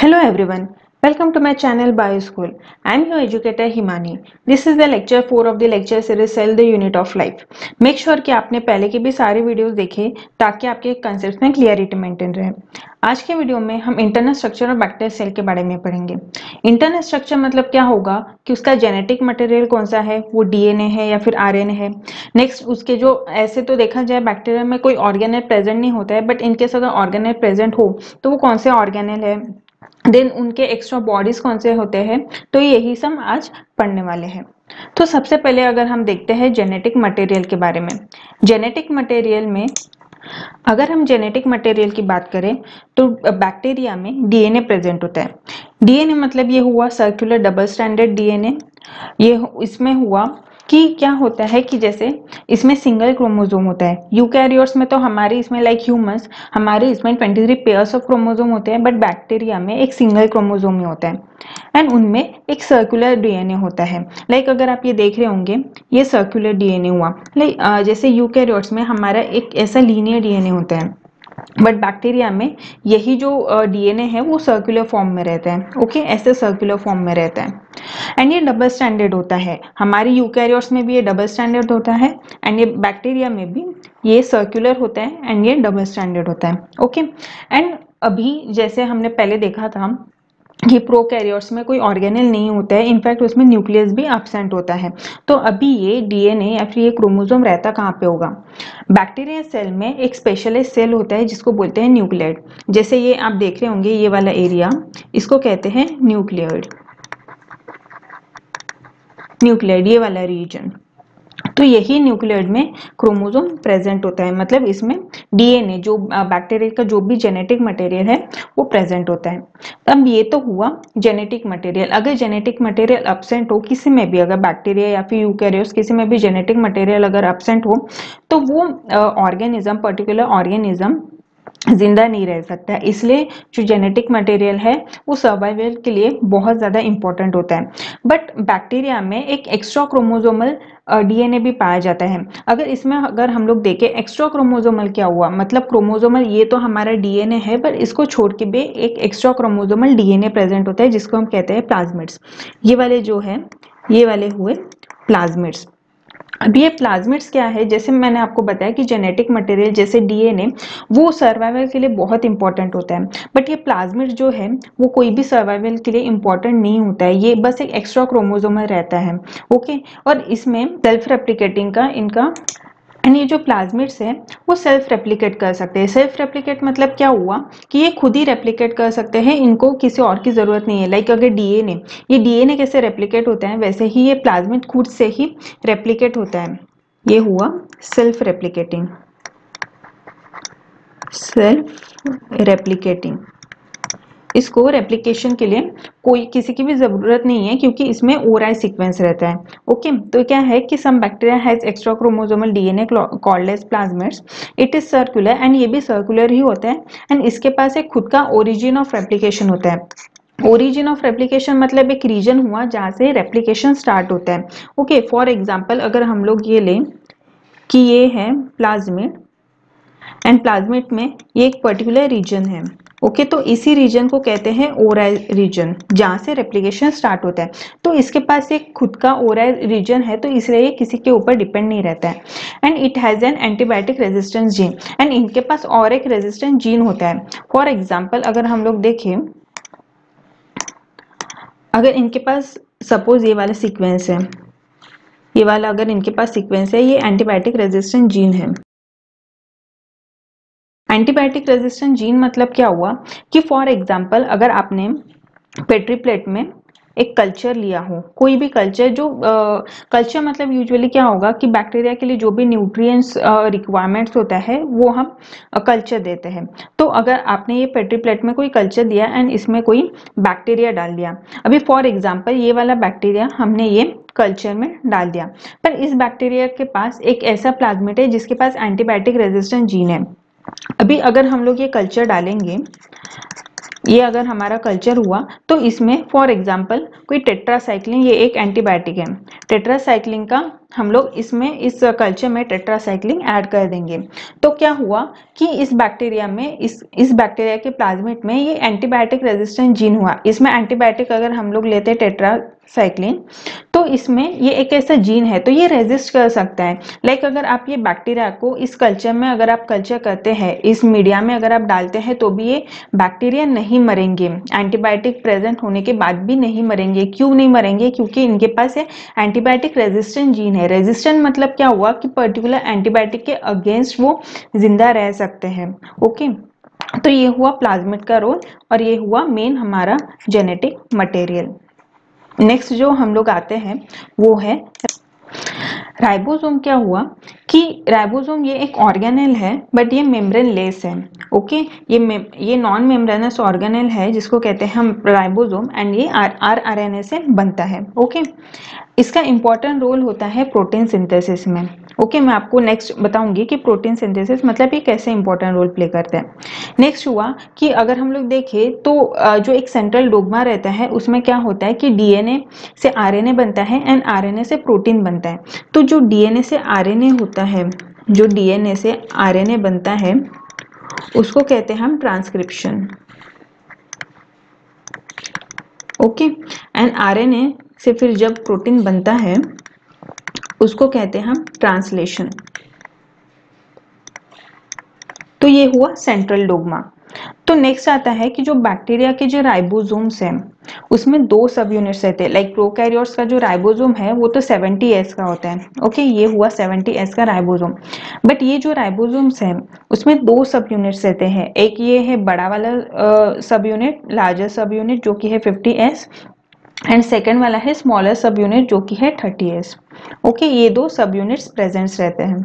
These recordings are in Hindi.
Hello everyone, welcome to my channel BioSchool. I am your educator Himani. This is the lecture 4 of the lecture series Cell the Unit of Life. Make sure कि आपने पहले के भी सारे वीडियोस देखे ताकि आपके कंसेप्ट में क्लियरिटी मेंटेन रहे। आज के वीडियो में हम इंटरनल स्ट्रक्चर और बैक्टीरियल सेल के बारे में पढ़ेंगे। इंटरनल स्ट्रक्चर मतलब क्या होगा कि उसका जेनेटिक मटेरियल कौन सा है, वो डीएनए है या फिर आरएनए है। नेक्स्ट उसके जो ऐसे तो देखा जाए बैक्टीरिया में कोई ऑर्गेनेल प्रेजेंट नहीं होता है, बट इनकेस अगर ऑर्गेनेल प्रेजेंट हो तो वो कौन से ऑर्गेनेल है, देन उनके एक्स्ट्रा बॉडीज कौन से होते हैं, तो यही सब आज पढ़ने वाले हैं। तो सबसे पहले अगर हम देखते हैं जेनेटिक मटेरियल के बारे में। जेनेटिक मटेरियल में अगर हम जेनेटिक मटेरियल की बात करें तो बैक्टीरिया में डीएनए प्रेजेंट होता है। डीएनए मतलब ये हुआ सर्कुलर डबल स्ट्रैंडेड डीएनए। ये इसमें हुआ कि क्या होता है कि जैसे इसमें सिंगल क्रोमोसोम होता है। यूकैरियोट्स में तो हमारे इसमें लाइक ह्यूमंस हमारे इसमें 23 पेयर्स ऑफ क्रोमोसोम होते हैं, बट बैक्टीरिया में एक सिंगल क्रोमोसोम ही होता है एंड उनमें एक सर्कुलर डीएनए होता है। लाइक अगर आप ये देख रहे होंगे ये सर्कुलर डीएनए हुआ। लाइक जैसे यूकैरियोट्स में हमारा एक ऐसा लीनियर डीएनए होता है, बट बैक्टीरिया में यही जो डीएनए है वो सर्कुलर फॉर्म में रहता है। ओके, ऐसे सर्कुलर फॉर्म में रहता है एंड ये डबल स्टैंडर्ड होता है। हमारे यूकैरियोट्स में भी ये डबल स्टैंडर्ड होता है एंड ये बैक्टीरिया में भी ये सर्कुलर होता है एंड ये डबल स्टैंडर्ड होता है। ओके, एंड अभी जैसे हमने पहले देखा था कि प्रोकैरियोट्स में कोई ऑर्गेनेल नहीं होता है, इनफैक्ट उसमें न्यूक्लियस भी एब्सेंट होता है। तो अभी ये डीएनए या फिर ये क्रोमोसोम रहता कहाँ पे होगा? बैक्टीरिया सेल में एक स्पेशलाइज सेल होता है जिसको बोलते हैं न्यूक्लियड। जैसे ये आप देख रहे होंगे ये वाला एरिया, इसको कहते हैं न्यूक्लियड। न्यूक्लियड ये वाला रीजन, तो यही न्यूक्लियड में क्रोमोसोम प्रेजेंट होता है। मतलब इसमें डीएनए जो बैक्टीरिया का जो भी जेनेटिक मटेरियल है वो प्रेजेंट होता है। अब ये तो हुआ जेनेटिक मटेरियल। अगर जेनेटिक मटेरियल एब्सेंट हो किसी में भी, अगर बैक्टीरिया या फिर यूकैरियोट्स किसी में भी जेनेटिक मटेरियल अगर एब्सेंट हो तो वो ऑर्गेनिज्म, पर्टिकुलर ऑर्गेनिज्म जिंदा नहीं रह सकता। इसलिए जो जेनेटिक मटेरियल है वो सर्वाइवल के लिए बहुत ज़्यादा इंपॉर्टेंट होता है। बट बैक्टीरिया में एक एक्स्ट्रा क्रोमोसोमल डीएनए भी पाया जाता है। अगर हम लोग देखें एक्स्ट्रा क्रोमोसोमल क्या हुआ, मतलब क्रोमोसोमल ये तो हमारा डीएनए है, पर इसको छोड़ के भी एक एक्स्ट्रा क्रोमोसोमल डीएनए प्रेजेंट होता है जिसको हम कहते हैं प्लाज्मिड्स। ये वाले जो है ये वाले हुए प्लाज्मिड्स। अब ये प्लाज्मिड्स क्या है, जैसे मैंने आपको बताया कि जेनेटिक मटेरियल जैसे डीएनए वो सर्वाइवल के लिए बहुत इंपॉर्टेंट होता है, बट ये प्लाज्मिड जो है वो कोई भी सर्वाइवल के लिए इंपॉर्टेंट नहीं होता है। ये बस एक एक्स्ट्रा क्रोमोसोमल रहता है। ओके, और इसमें सेल्फ रेप्लिकेटिंग का इनका एंड ये जो प्लाज्मिड्स है वो सेल्फ रेप्लिकेट कर सकते हैं। सेल्फ रेप्लिकेट मतलब क्या हुआ कि ये खुद ही रेप्लिकेट कर सकते हैं, इनको किसी और की जरूरत नहीं है। लाइक अगर डीएनए, ये डीएनए कैसे रेप्लिकेट होता है वैसे ही ये प्लाज्मिड खुद से ही रेप्लिकेट होता है। ये हुआ सेल्फ रेप्लिकेटिंग, सेल्फ रेप्लिकेटिंग। इसको रेप्लिकेशन के लिए कोई किसी की भी जरूरत नहीं है क्योंकि इसमें ओआरआई सीक्वेंस रहता है। ओके, तो क्या है कि some bacteria has extra chromosomal DNA called as plasmids. It is circular and ये भी सर्कुलर ही होता है एंड इसके पास एक खुद का ओरिजिन ऑफ रेप्लिकेशन होता है। ओरिजिन ऑफ रेप्लिकेशन मतलब एक रीजन हुआ जहां से रेप्लिकेशन स्टार्ट होता है। ओके, फॉर एग्जाम्पल अगर हम लोग ये लें कि ये है प्लाज्मिड एंड प्लाज्मिड में ये एक पर्टिकुलर रीजन है। ओके, तो इसी रीजन को कहते हैं ओराइल रीजन, जहां से रेप्लिकेशन स्टार्ट होता है। तो इसके पास एक खुद का ओराइल रीजन है, तो इसलिए ये किसी के ऊपर डिपेंड नहीं रहता है and it has an antibiotic resistance gene and इनके पास और एक रेजिस्टेंट जीन होता है। फॉर एग्जाम्पल अगर हम लोग देखें, अगर इनके पास सपोज ये वाला सीक्वेंस है, ये वाला अगर इनके पास सीक्वेंस है, ये एंटीबायोटिक रेजिस्टेंट जीन है। एंटीबायोटिक रेजिस्टेंट जीन मतलब क्या हुआ कि फॉर एग्जाम्पल अगर आपने पेट्री प्लेट में एक कल्चर लिया हो, कोई भी कल्चर, जो कल्चर मतलब यूजुअली क्या होगा कि बैक्टीरिया के लिए जो भी न्यूट्रिएंट्स रिक्वायरमेंट्स होता है वो हम कल्चर देते हैं। तो अगर आपने ये पेट्री प्लेट में कोई कल्चर दिया एंड इसमें कोई बैक्टीरिया डाल दिया, अभी फॉर एग्जाम्पल ये वाला बैक्टीरिया हमने ये कल्चर में डाल दिया, पर इस बैक्टीरिया के पास एक ऐसा प्लाज्मिड है जिसके पास एंटीबायोटिक रेजिस्टेंट जीन है। अभी अगर हम लोग ये कल्चर डालेंगे, ये अगर हमारा कल्चर हुआ तो इसमें फॉर एग्जांपल कोई टेट्रासाइक्लिन, ये एक एंटीबायोटिक है, टेट्रासाइक्लिन का हम लोग इसमें इस कल्चर में टेट्रासाइक्लिन ऐड कर देंगे। तो क्या हुआ कि इस बैक्टीरिया में इस बैक्टीरिया के प्लाज्मिड में ये एंटीबायोटिक रेजिस्टेंट जीन हुआ। इसमें एंटीबायोटिक अगर हम लोग लेते हैं टेट्रासाइक्लिन, तो इसमें ये एक ऐसा जीन है तो ये रेजिस्ट कर सकता है। लाइक अगर आप ये बैक्टीरिया को इस कल्चर में अगर आप कल्चर करते हैं, इस मीडिया में अगर आप डालते हैं, तो भी ये बैक्टीरिया नहीं मरेंगे, एंटीबायोटिक प्रेजेंट होने के बाद भी नहीं मरेंगे। क्यों नहीं मरेंगे? क्योंकि इनके पास है एंटीबायोटिक रेजिस्टेंट जीन है। रेजिस्टेंट मतलब क्या हुआ कि पर्टिकुलर एंटीबायोटिक के अगेंस्ट वो जिंदा रह सकते हैं। ओके, तो ये हुआ प्लाज्मिड का रोल और ये हुआ मेन हमारा जेनेटिक मटेरियल। नेक्स्ट जो हम लोग आते हैं वो है राइबोसोम। क्या हुआ कि राइबोसोम ये एक ऑर्गेनेल है बट ये मेम्ब्रेन लेस है। ओके, ये नॉन मेम्ब्रेनस ऑर्गेनेल है जिसको कहते हैं हम राइबोसोम, एंड ये आरएनए से बनता है। ओके, इसका इंपॉर्टेंट रोल होता है प्रोटीन सिंथेसिस में। ओके, मैं आपको नेक्स्ट बताऊंगी कि प्रोटीन सिंथेसिस मतलब ये कैसे इंपॉर्टेंट रोल प्ले करते हैं। नेक्स्ट हुआ कि अगर हम लोग देखें तो जो एक सेंट्रल डोग्मा रहता है उसमें क्या होता है कि डीएनए से आरएनए बनता है एंड आरएनए से प्रोटीन बनता है। तो जो डीएनए से आरएनए होता है, जो डीएनए से आरएनए बनता है उसको कहते हैं हम ट्रांसक्रिप्शन। ओके, एंड आरएनए से फिर जब प्रोटीन बनता है उसको कहते हैं हम ट्रांसलेशन। तो ये हुआ सेंट्रल डोग्मा। तो नेक्स्ट आता है कि जो बैक्टीरिया के जो राइबोसोम्स हैं उसमें दो सब यूनिट्स रहते हैं। लाइक प्रोकैरियोट्स का जो राइबोसोम है वो तो 70S का होता है। ओके, ये हुआ 70S का राइबोसोम। बट ये जो राइबोसोम्स हैं उसमें दो सब यूनिट्स रहते हैं। एक ये है बड़ा वाला सब यूनिट, लार्जर सब यूनिट जो कि है 50S, एंड सेकेंड वाला है स्मॉलर सब यूनिट जो कि है 30S। ओके, ये दो सब यूनिट्स प्रेजेंट्स रहते हैं।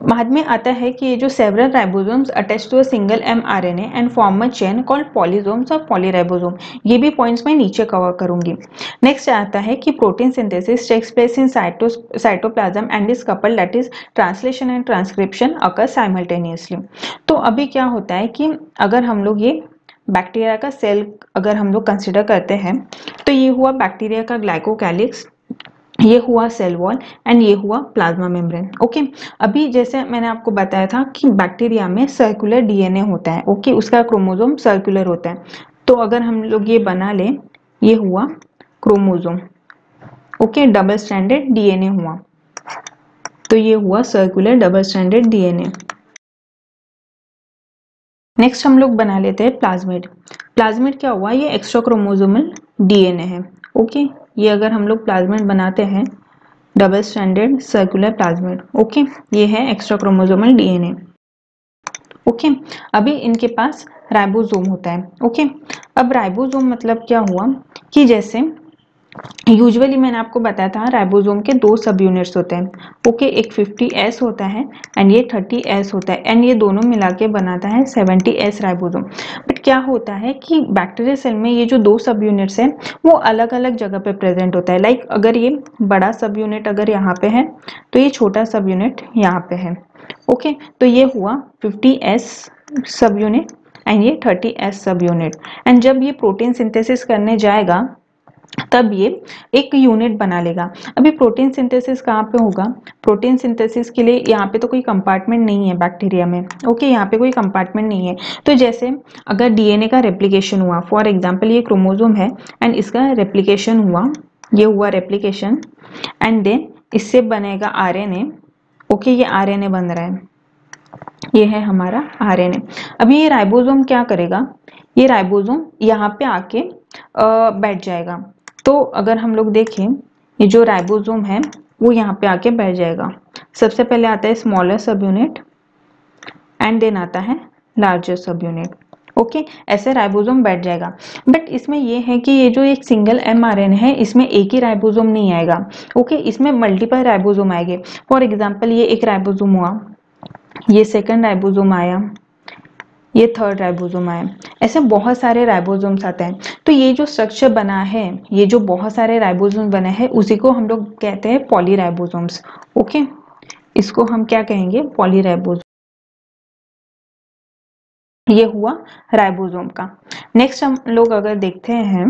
बाद में आता है कि ये जो several ribosomes attach to a single mRNA and form a chain called polysomes और पॉलीराइबोसोम। ये भी पॉइंट्स मैं नीचे कवर करूंगी। नेक्स्ट आता है कि protein synthesis takes place in cytoplasm and is couple, that is translation and transcription occur simultaneously. तो अभी क्या होता है कि अगर हम लोग ये बैक्टीरिया का सेल अगर हम लोग कंसिडर करते हैं तो ये हुआ बैक्टीरिया का ग्लाइकोकैलिक्स, ये हुआ सेल वॉल एंड ये हुआ प्लाज्मा मेम्ब्रेन। ओके, अभी जैसे मैंने आपको बताया था कि बैक्टीरिया में सर्कुलर डीएनए होता है। ओके, उसका क्रोमोसोम सर्कुलर होता है। तो अगर हम लोग ये बना ले, ये हुआ chromosome. Okay, double stranded DNA हुआ, तो ये हुआ circular double stranded DNA. Next हम लोग बना लेते हैं प्लाज्मिड। प्लाज्मिड क्या हुआ? ये एक्स्ट्रा क्रोमोसोमल डीएनए है। ओके, ये अगर हम लोग प्लाज्मिड बनाते हैं double stranded circular plasmid. Okay, ये है एक्स्ट्रा क्रोमोसोमल डीएनए। ओके, अभी इनके पास राइबोसोम होता है। ओके, अब राइबोसोम मतलब क्या हुआ कि जैसे यूजुअली मैंने आपको बताया था राइबोसोम के दो सब यूनिट्स होते हैं। ओके, एक 50S होता है एंड ये 30S होता है, एंड ये दोनों मिला के बनाता है 70S राइबोसोम। बट क्या होता है कि बैक्टीरिया सेल में ये जो दो सब यूनिट्स हैं वो अलग अलग जगह पे प्रेजेंट होता है। लाइक अगर ये बड़ा सब यूनिट अगर यहाँ पे है तो ये छोटा सब यूनिट यहाँ पे है। ओके, तो ये हुआ 50S सब यूनिट एंड ये 30S सब यूनिट। एंड जब ये प्रोटीन सिंथेसिस करने जाएगा तब ये एक यूनिट बना लेगा। अभी प्रोटीन सिंथेसिस कहाँ पे होगा? प्रोटीन सिंथेसिस के लिए यहाँ पे तो कोई कंपार्टमेंट नहीं है बैक्टीरिया में। ओके, यहाँ पे कोई कंपार्टमेंट नहीं है। तो जैसे अगर डीएनए का रेप्लिकेशन हुआ, फॉर एग्जांपल ये क्रोमोसोम है एंड इसका रेप्लिकेशन हुआ, ये हुआ रेप्लिकेशन, एंड देन इससे बनेगा आरएनए। ओके, ये आरएनए बन रहा है, ये है हमारा आरएनए। अभी ये राइबोसोम क्या करेगा? ये राइबोसोम यहाँ पे आके बैठ जाएगा। तो अगर हम लोग देखें ये जो राइबोसोम है वो यहाँ पे आके बैठ जाएगा। सबसे पहले आता है स्मॉलर सब यूनिट एंड देन आता है लार्जर सब यूनिट। ओके, ऐसे राइबोसोम बैठ जाएगा। बट इसमें ये है कि ये जो एक सिंगल mRNA है इसमें एक ही राइबोसोम नहीं आएगा। ओके, इसमें मल्टीपल राइबोसोम आएंगे। फॉर एग्जाम्पल ये एक राइबोसोम हुआ, ये सेकंड राइबोसोम आया, ये थर्ड राइबोसोम आया, ऐसे बहुत सारे राइबोसोम्स आते हैं। तो ये जो स्ट्रक्चर बना है, ये जो बहुत सारे राइबोसोम बने हैं उसी को हम लोग कहते हैं पॉलीराइबोसोम्स। ओके, इसको हम क्या कहेंगे? पॉलीराइबोसोम। ये हुआ राइबोसोम का। नेक्स्ट हम लोग अगर देखते हैं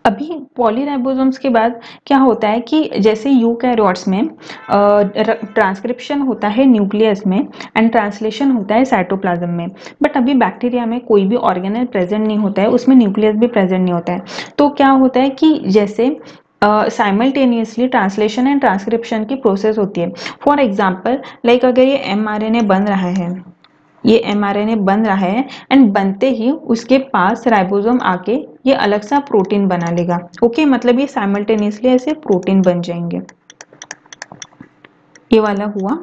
अभी पॉलीराइबोसोम्स के बाद क्या होता है कि जैसे यूकैरियोट्स में ट्रांसक्रिप्शन होता है न्यूक्लियस में एंड ट्रांसलेशन होता है साइटोप्लाज्म में, बट अभी बैक्टीरिया में कोई भी ऑर्गेनेल प्रेजेंट नहीं होता है, उसमें न्यूक्लियस भी प्रेजेंट नहीं होता है। तो क्या होता है कि जैसे साइमल्टेनियसली ट्रांसलेशन एंड ट्रांसक्रिप्शन की प्रोसेस होती है। फॉर एग्जाम्पल लाइक अगर ये mRNA बन रहा है, ये mRNA बन रहा है एंड बनते ही उसके पास राइबोसोम आके ये अलग सा प्रोटीन बना लेगा। ओके, मतलब ये साइमल्टेनियसली ऐसे प्रोटीन बन जाएंगे। ये वाला हुआ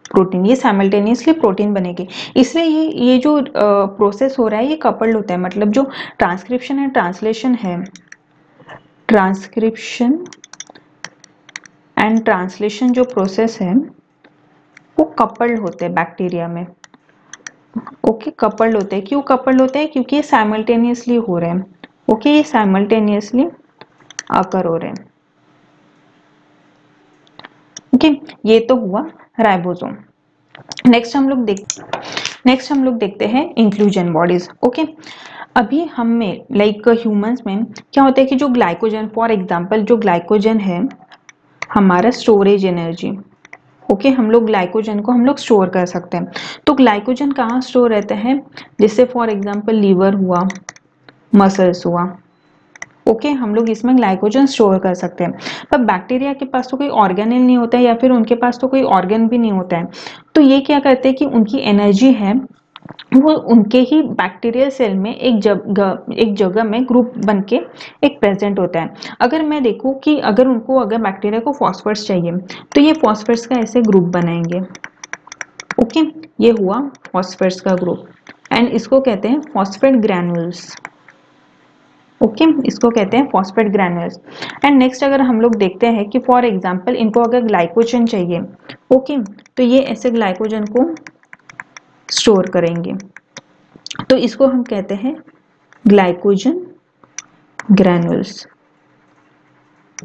प्रोटीन, ये साइमल्टेनियसली प्रोटीन बनेगी। इसलिए ये जो प्रोसेस हो रहा है ये कपल्ड होता है, मतलब जो ट्रांसक्रिप्शन एंड ट्रांसलेशन है, ट्रांसक्रिप्शन एंड ट्रांसलेशन जो प्रोसेस है वो कपल्ड होते हैं बैक्टीरिया में। ओके, कपल्ड होते हैं। क्यों कपल्ड होते हैं? क्योंकि ये साइमल्टेनियसली हो रहे हैं। ओके, ये साइमल्टेनियसली आकर हो रहे हैं। ओके, ये तो हुआ राइबोसोम। नेक्स्ट हम लोग देखते हैं इंक्लूजन बॉडीज। ओके, अभी हम में लाइक ह्यूमंस में क्या होता है कि जो ग्लाइकोजन, फॉर एग्जांपल जो ग्लाइकोजन है हमारा स्टोरेज एनर्जी। ओके, हम लोग ग्लाइकोजन को हम लोग स्टोर कर सकते हैं। तो ग्लाइकोजन कहाँ स्टोर रहता है? जैसे फॉर एग्जांपल लीवर हुआ, मसल्स हुआ। ओके, हम लोग इसमें ग्लाइकोजन स्टोर कर सकते हैं। पर बैक्टीरिया के पास तो कोई ऑर्गेनेल नहीं होता है या फिर उनके पास तो कोई ऑर्गन भी नहीं होता है। तो ये क्या करते हैं कि उनकी एनर्जी है वो उनके ही बैक्टीरियल सेल में एक जगह में ग्रुप बन के एक प्रेजेंट होता है। अगर मैं देखूं कि अगर बैक्टीरिया को फॉस्फेट्स चाहिए तो ये फॉस्फेट्स का ऐसे ग्रुप बनाएंगे। ओके, ये हुआ फॉस्फेट्स का ग्रुप एंड इसको कहते हैं फॉस्फेट ग्रैन्यूल्स। ओके, इसको कहते हैं फॉस्फेट ग्रैन्यूल्स। एंड नेक्स्ट अगर हम लोग देखते हैं कि फॉर एग्जांपल इनको अगर ग्लाइकोजन चाहिए, ओके, तो ये ऐसे ग्लाइकोजन को स्टोर करेंगे। तो इसको हम कहते हैं ग्लाइकोजन ग्रैन्यूल्स।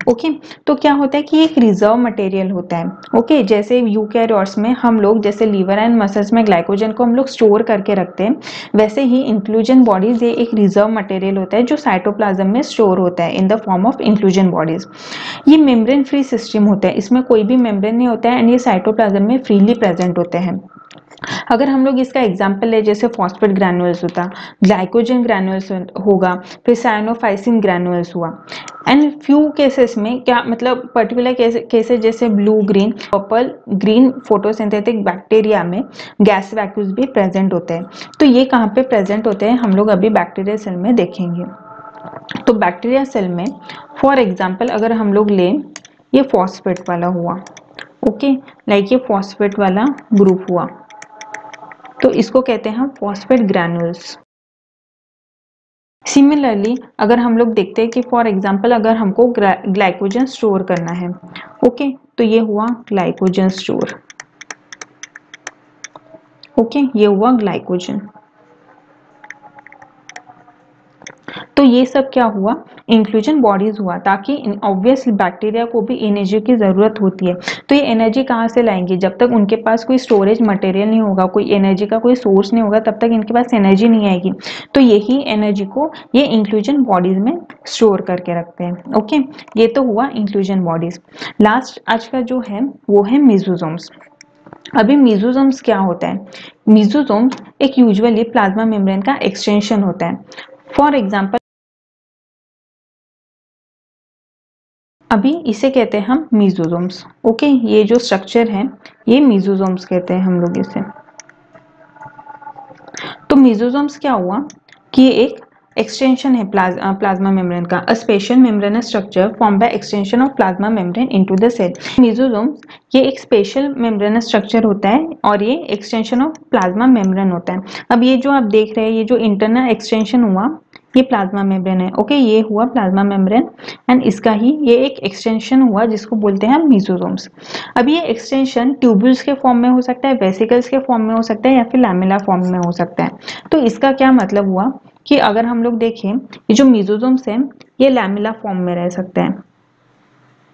ओके, तो क्या होता है कि एक रिजर्व मटेरियल होता है। ओके, जैसे यूकैरियोट्स में हम लोग जैसे लीवर एंड मसल्स में ग्लाइकोजन को हम लोग स्टोर करके रखते हैं, वैसे ही इंक्लूजन बॉडीज ये एक रिजर्व मटेरियल होता है जो साइटोप्लाज्म में स्टोर होता है in the form of inclusion bodies. ये मेम्ब्रेन फ्री सिस्टम होता है, इसमें कोई भी मेम्ब्रेन नहीं होता है एंड ये साइटोप्लाज्म में फ्रीली प्रेजेंट होते हैं। अगर हम लोग इसका एग्जाम्पल ले, जैसे फॉस्फेट ग्रैन्युल्स होता, ग्लाइकोजन ग्रैन्युल्स होगा, फिर साइनोफाइसिन ग्रैन्युल्स हुआ। एंड फ्यू केसेस में क्या मतलब पर्टिकुलर केसेस जैसे blue green purple green photosynthetic bacteria में गैस वैक्यूल्स भी प्रेजेंट होते हैं। तो ये कहाँ पे प्रेजेंट होते हैं हम लोग अभी बैक्टीरिया सेल में देखेंगे। तो बैक्टीरिया सेल में फॉर एग्जाम्पल अगर हम लोग लें, ये फॉस्फेट वाला हुआ। ओके, लाइक ये फॉस्फेट वाला ग्रुप हुआ, तो इसको कहते हैं हम फॉस्फेट ग्रैन्युल्स। सिमिलरली अगर हम लोग देखते हैं कि फॉर एग्जांपल अगर हमको ग्लाइकोजन स्टोर करना है, ओके, तो ये हुआ ग्लाइकोजन स्टोर। ओके, ये हुआ ग्लाइकोजन। तो ये सब क्या हुआ? इंक्लूजन बॉडीज हुआ, ताकि ऑब्वियसली बैक्टीरिया को भी एनर्जी की जरूरत होती है। तो ये एनर्जी कहाँ से लाएंगे? जब तक उनके पास कोई स्टोरेज मटेरियल नहीं होगा, कोई एनर्जी का कोई सोर्स नहीं होगा, तब तक इनके पास एनर्जी नहीं आएगी। तो यही एनर्जी को ये इंक्लूजन बॉडीज में स्टोर करके रखते हैं। ओके, ये तो हुआ इंक्लूजन बॉडीज। लास्ट आज का जो है वो है मेसोसोम्स। अभी मेसोसोम्स क्या होता है? मेसोसोम्स एक यूजुअली प्लाज्मा मेम्ब्रेन का एक्सटेंशन होता है। फॉर एग्जाम्पल अभी इसे कहते हैं हम मेसोसोम्स। ओके, ये जो स्ट्रक्चर है ये मेसोसोम्स कहते हैं हम लोग इसे। तो मेसोसोम्स क्या हुआ कि ये एक एक्सटेंशन है प्लाज्मा मेम्ब्रेन का, a special membranous structure form by extension of plasma membrane into the cell. Mesosomes ये एक स्पेशल मेम्ब्रेनस स्ट्रक्चर होता है और ये एक्सटेंशन ऑफ प्लाज्मा मेम्ब्रेन होता है। अब ये जो आप देख रहे हैं ये जो इंटरनल एक्सटेंशन हुआ ये प्लाज्मा मेम्ब्रेन है। ओके, ये हुआ प्लाज्मा मेम्ब्रेन एंड इसका ही ये एक एक्सटेंशन हुआ जिसको बोलते हैं मेसोसोम्स। अब ये एक्सटेंशन ट्यूब्यूल्स के फॉर्म में हो सकता है, वेसिकल्स के फॉर्म में हो सकता है या फिर लैमेला फॉर्म में हो सकता है। तो इसका क्या मतलब हुआ कि अगर हम लोग देखें ये जो मेसोसोम्स है ये लैमेला फॉर्म में रह सकता है।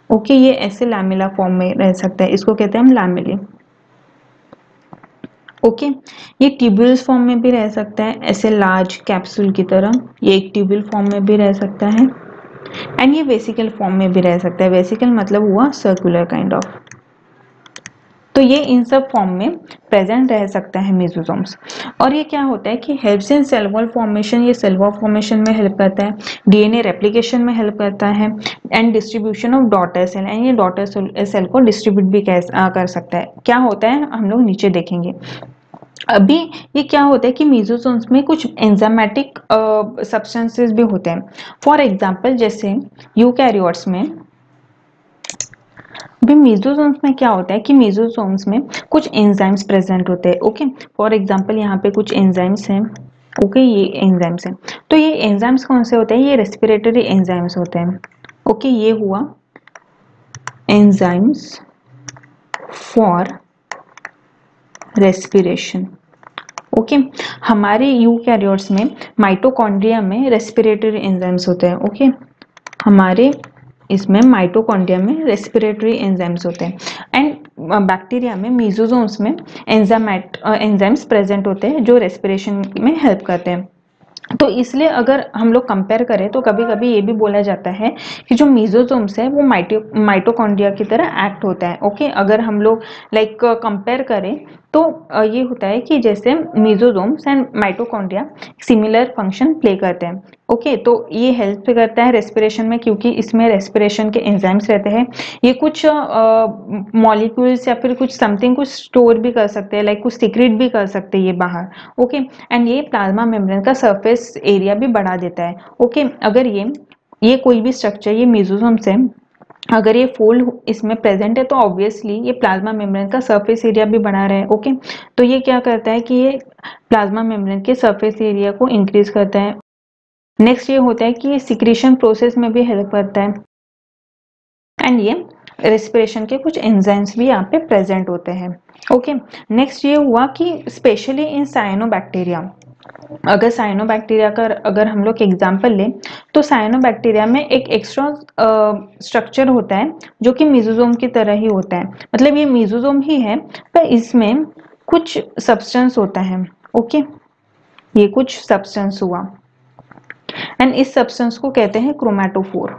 ओके, ये ऐसे लैमेला फॉर्म में रह सकता है, इसको कहते हैं हम लैमेले। ओके, ये ट्यूब्यूल्स फॉर्म में भी रह सकता है ऐसे लार्ज कैप्सूल की तरह, ये एक ट्यूब्यूल फॉर्म में भी रह सकता है। एंड ये वेसिकल फॉर्म में भी रह सकता है। वेसिकल मतलब हुआ सर्कुलर काइंड ऑफ। तो ये इन सब फॉर्म में प्रेजेंट रह सकता है मेसोसोम्स। और ये क्या होता है कि helps in cell wall formation, ये सेल वॉल फॉर्मेशन में हेल्प करता है, डीएनए रेप्लिकेशन में हेल्प करता है, and distribution of daughter cell, and ये डॉटर सेल को डिस्ट्रीब्यूट भी कर सकता है। क्या होता है हम लोग नीचे देखेंगे। अभी ये क्या होता है कि मेसोसोम्स में कुछ एंजाइमेटिक सब्सटेंसेस भी होते हैं। फॉर एग्जांपल जैसे यूकैरियोट्स में, अभी मेसोसोम्स में क्या होता है कि मेसोसोम्स में कुछ एंजाइम्स प्रेजेंट होते हैं। ओके, फॉर एग्जांपल यहाँ पे कुछ एंजाइम्स हैं। ओके, ये एंजाइम्स हैं। तो ये एंजाइम्स कौन से होते हैं? ये रेस्पिरेटरी एंजाइम्स होते हैं। ओके, ये हुआ एंजाइम्स फॉर रेस्पिरेशन। ओके, हमारे यूकैरियोट्स में माइटोकॉन्ड्रिया में रेस्पिरेटरी एंजाइम्स होते हैं। ओके, हमारे इसमें माइटोकॉन्ड्रिया में रेस्पिरेटरी एंजाइम्स होते हैं। एंड बैक्टीरिया में मेसोसोम्स में एंजाइम्स प्रेजेंट होते हैं जो रेस्पिरेशन में हेल्प करते हैं। तो इसलिए अगर हम लोग कंपेयर करें तो कभी कभी ये भी बोला जाता है कि जो मेसोसोम्स है वो माइटोकॉन्ड्रिया की तरह एक्ट होता है। ओके, अगर हम लोग लाइक कंपेयर करें तो ये होता है कि जैसे मेसोसोम्स and mitochondria similar function play करते हैं। ओके, तो ये हेल्प करता है रेस्पिरेशन में क्योंकि इसमें रेस्पिरेशन के एंजाइम्स रहते हैं। ये कुछ मॉलिक्यूल्स या फिर कुछ समथिंग कुछ स्टोर भी कर सकते हैं, लाइक कुछ सीक्रेट भी कर सकते हैं ये बाहर। ओके, एंड ये प्लाज्मा मेम्ब्रेन का सरफेस एरिया भी बढ़ा देता है। ओके, अगर ये कोई भी स्ट्रक्चर, ये मेसोसोम्स है, अगर ये फोल्ड इसमें प्रेजेंट है तो ऑब्वियसली ये प्लाज्मा मेम्ब्रेन का सरफेस एरिया भी बढ़ा रहा है। ओके, तो ये क्या करता है कि ये प्लाज्मा मेम्ब्रेन के सरफेस एरिया को इंक्रीज करता है। नेक्स्ट ये होता है कि ये सिक्रीशन प्रोसेस में भी हेल्प करता है, एंड ये रेस्पिरेशन के कुछ एंजाइम्स भी यहाँ पे प्रेजेंट होते हैं। ओके, नेक्स्ट ये हुआ कि स्पेशली इन साइनोबैक्टीरिया, अगर साइनोबैक्टीरिया का अगर हम लोग एग्जांपल लें तो साइनोबैक्टीरिया में एक एक्स्ट्रा स्ट्रक्चर होता है जो कि मेसोसोम की तरह ही होता है। मतलब ये मेसोसोम ही है पर इसमें कुछ सब्सटेंस होता है। ओके, ये कुछ सब्सटेंस हुआ एंड इस सब्सटेंस को कहते हैं क्रोमैटोफोर।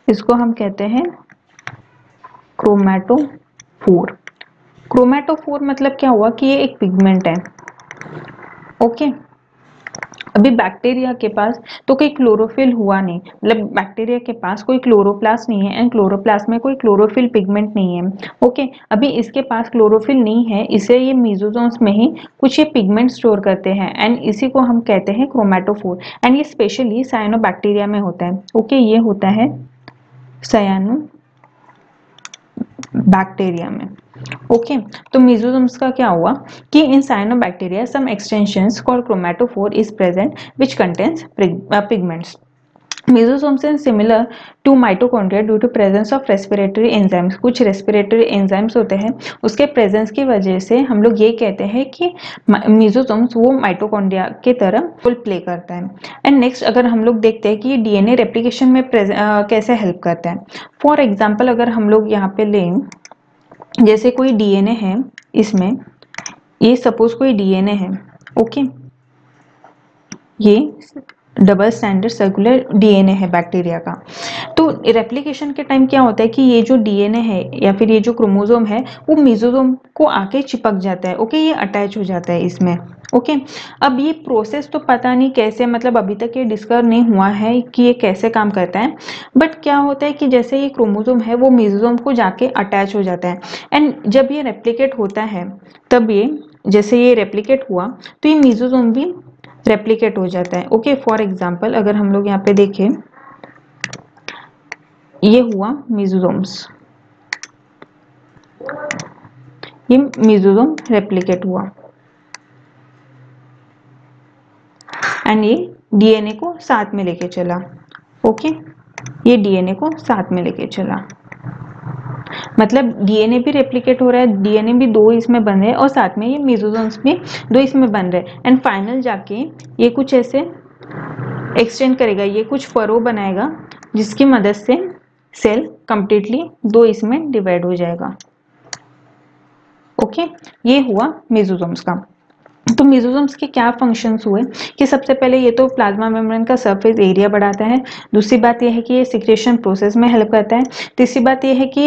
इसको हम कहते हैं क्रोमैटोफोर। क्रोमैटोफोर मतलब क्या हुआ कि ये एक पिगमेंट है। ओके, अभी बैक्टीरिया के पास तो कोई क्लोरोफिल हुआ नहीं, मतलब बैक्टीरिया के पास कोई क्लोरोप्लास्ट नहीं है एंड क्लोरोप्लास्ट में कोई क्लोरोफिल पिगमेंट नहीं है। ओके, अभी इसके पास क्लोरोफिल नहीं है, इसे ये मेसोसोम्स में ही कुछ ये पिगमेंट स्टोर करते हैं एंड इसी को हम कहते हैं क्रोमैटोफोर। एंड ये स्पेशली साइनोबैक्टीरिया में होता है। ओके, ये होता है साइनो बैक्टीरिया में। ओके, तो मेसोसोम्स का क्या हुआ कि इन cyanobacteria some extensions called chromatophore is present which contains pigments. Mesosomes are similar to mitochondria due to presence of respiratory enzymes. कुछ रेस्पिरेटरी एंजाइम्स होते हैं, उसके प्रेजेंस की वजह से हम लोग ये कहते हैं कि मेसोसोम्स वो माइटोकॉन्ड्रिया की तरह रोल प्ले करता है। एंड नेक्स्ट अगर हम लोग देखते हैं कि ये डीएनए रेप्लिकेशन में कैसे हेल्प करता है। फॉर एग्जाम्पल अगर हम लोग यहाँ पे लें, जैसे कोई डीएनए है, इसमें ये सपोज कोई डीएनए है। ओके, ये डबल स्टैंडर्ड सर्कुलर डीएनए है बैक्टीरिया का। तो रेप्लिकेशन के टाइम क्या होता है कि ये जो डीएनए है या फिर ये जो क्रोमोसोम है वो मेसोसोम को आके चिपक जाता है। ओके, ये अटैच हो जाता है इसमें। ओके, अब ये प्रोसेस तो पता नहीं कैसे, मतलब अभी तक ये डिस्कवर नहीं हुआ है कि ये कैसे काम करता है, बट क्या होता है कि जैसे ये क्रोमोसोम है वो मेसोसोम को जाके अटैच हो जाता है एंड जब ये रेप्लिकेट होता है तब ये जैसे ये रेप्लिकेट हुआ तो ये मेसोसोम भी रेप्लिकेट हो जाता है। ओके, फॉर एग्जाम्पल अगर हम लोग यहाँ पे देखें, ये हुआ मेसोसोम्स, ये मेसोसोम रेप्लिकेट हुआ एंड ये डीएनए को साथ में लेके चला। ओके, ये डीएनए को साथ में लेके चला, मतलब डीएनए भी रेप्लिकेट हो रहा है, डीएनए भी दो इसमें बन रहे हैं और साथ में ये मेसोसोम्स भी दो इसमें बन रहे हैं एंड फाइनल जाके ये कुछ ऐसे एक्सटेंड करेगा, ये कुछ फरो बनाएगा जिसकी मदद से सेल कंप्लीटली दो इसमें डिवाइड हो जाएगा। ओके, ये हुआ मेसोसोम्स का। तो मेसोसोम्स के क्या फंक्शंस हुए कि सबसे पहले ये तो प्लाज्मा मेम्ब्रेन का सरफेस एरिया बढ़ाता है। दूसरी बात ये है कि ये सिक्रेशन प्रोसेस में हेल्प करता है। तीसरी बात ये है कि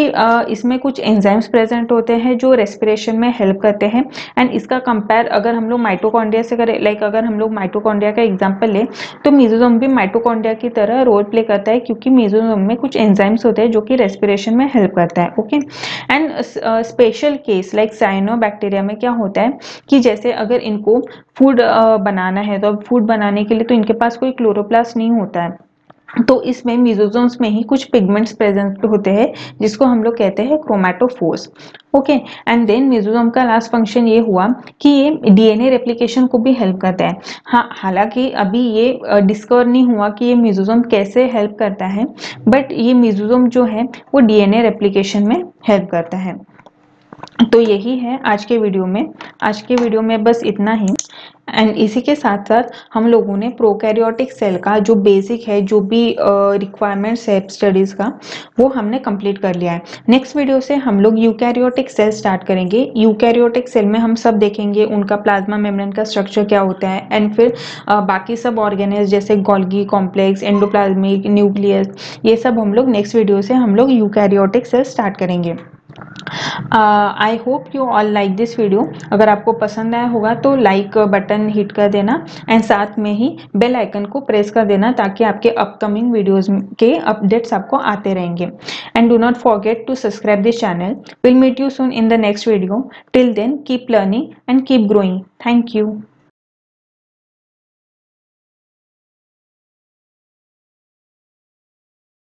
इसमें कुछ एंजाइम्स प्रेजेंट होते हैं जो रेस्पिरेशन में हेल्प करते हैं। एंड इसका कंपेयर अगर हम लोग माइटोकॉन्ड्रिया से करें, लाइक अगर हम लोग माइटोकॉन्ड्रिया का एग्जाम्पल लें तो मेसोसोम भी माइटोकॉन्ड्रिया की तरह रोल प्ले करता है, क्योंकि मेसोसोम में कुछ एंजाइम्स होते हैं जो कि रेस्पिरेशन में हेल्प करता है। Okay, and special case like cyanobacteria में क्या होता है कि जैसे अगर इनको फूड बनाना है, तो फूड बनाने के लिए तो इनके पास कोई क्लोरोप्लास्ट नहीं होता है, तो इसमें मेसोसोम्स में ही कुछ पिगमेंट्स प्रेजेंट होते हैं जिसको हम लोग कहते हैं chromatophores. Okay, and then mesosome का लास्ट फंक्शन ये हुआ कि ये डीएनए रेप्लिकेशन को भी हेल्प करता है। हाँ, हालांकि अभी ये डिस्कवर नहीं हुआ कि ये मेसोसोम कैसे हेल्प करता है, बट ये मेसोसोम जो है वो डीएनए रेप्लिकेशन में हेल्प करता है। तो यही है आज के वीडियो में बस इतना ही। एंड इसी के साथ साथ हम लोगों ने प्रोकैरियोटिक सेल का जो बेसिक है, जो भी रिक्वायरमेंट्स है स्टडीज का, वो हमने कंप्लीट कर लिया है। नेक्स्ट वीडियो से हम लोग यूकैरियोटिक सेल स्टार्ट करेंगे। यूकैरियोटिक सेल में हम सब देखेंगे उनका प्लाज्मा मेम्ब्रेन का स्ट्रक्चर क्या होता है, एंड फिर बाकी सब ऑर्गेनेल्स जैसे गोल्गी कॉम्प्लेक्स, एंडोप्लाज्मिक, न्यूक्लियस, ये सब हम लोग नेक्स्ट वीडियो से हम लोग यूकैरियोटिक सेल स्टार्ट करेंगे। I hope you all like this video. अगर आपको पसंद आया होगा तो लाइक बटन हिट कर देना एंड साथ में ही बेल आइकन को प्रेस कर देना, ताकि आपके अपकमिंग वीडियोस के अपडेट्स आपको आते रहेंगे। And do not forget to subscribe this channel. Will meet you soon in the next video. Till then keep learning and keep growing. Thank you.